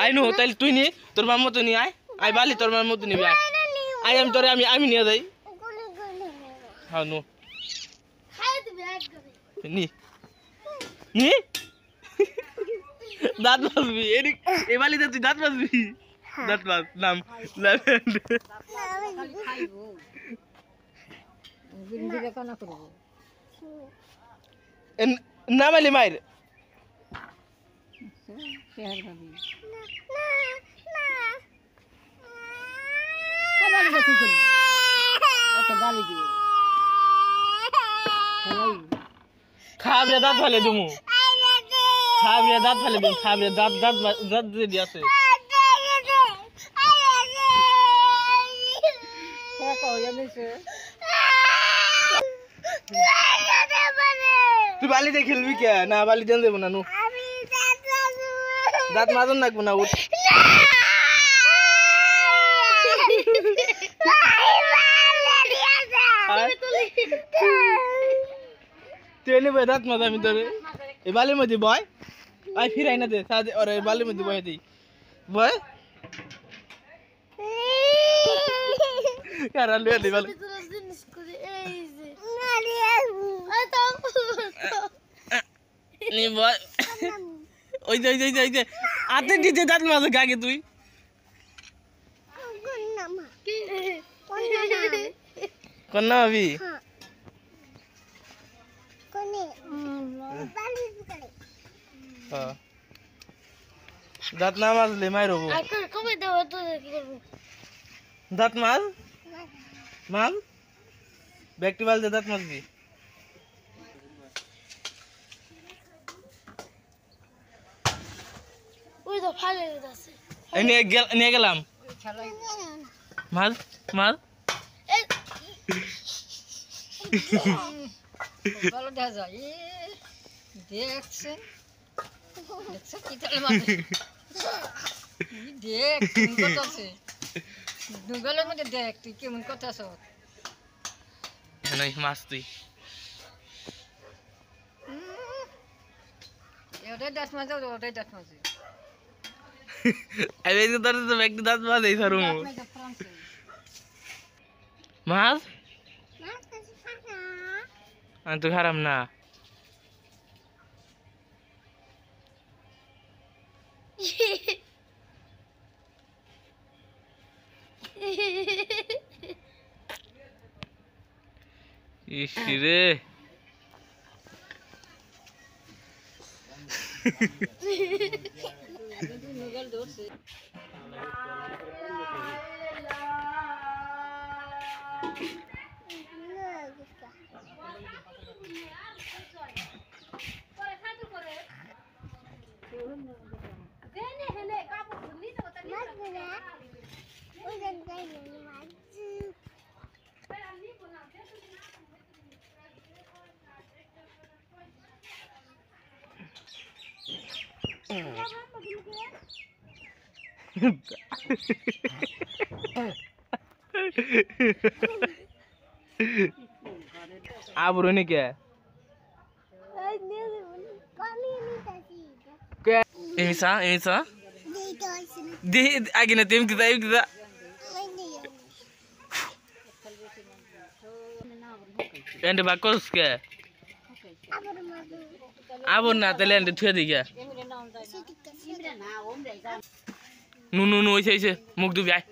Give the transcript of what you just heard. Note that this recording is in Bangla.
আই নো তাইলে তুই নি তোর মার মতো নি আয় আই বালি তোর মার মতো নিবি আয় আই আমি তোরে আমি নিয়ে যাই হ্যাঁ নো নি নি দাঁত মাজবি এই বালিতে তুই দাঁত মাজবি দাঁত মাজ নাম নামালি মায়ের খাবরে দাঁত ফেলে দিমু খাবরে দাঁত ফেলে দিমু খাবরে দাঁত দাঁত দাঁত দিয়ে আছে তুই বালিতে খেলবি কে না বালি দেন দেবো না নু দাঁত মাজন রাখবো না উঠ তুই এনে বই দাঁত মাজ আমি তোরে এই বালির মধ্যে বয় আই ফিরাই না দে সাথে ওর এই বালির মধ্যে বয় দিই বয় কারা লুয়ে দি বালি নি বয় ওই যে আতে দিতে দাঁত মাঝে গাগে তুই কোন নাম আবি দাঁত না মাজলে মাই রবো দাঁত মাজ মাল ব্যক্তি বাল দাঁত মাজবি নিয়ে গেলাম মাল মাল ভালো দেখা যায় দেখছে দেখছে কি তাহলে দেখ কেমন কথা আছে গুগলের মধ্যে দেখ তুই কেমন কথা আছ মাছ তুই ওটাই দাঁত মাঝে ওটাই দাঁত মাঝে আমি তোর তো ব্যক্তি দাঁত মাঝে সারু মাছ আমি তো খারাপ না ইসরে आबरू ने क्या ऐसा ऐसा दे आगे ना तेम किता एंड बाकोस क्या आबू ना तेले एंड थुए दी क्या नु नु नु ऐसे ऐसे मुख दुब जाए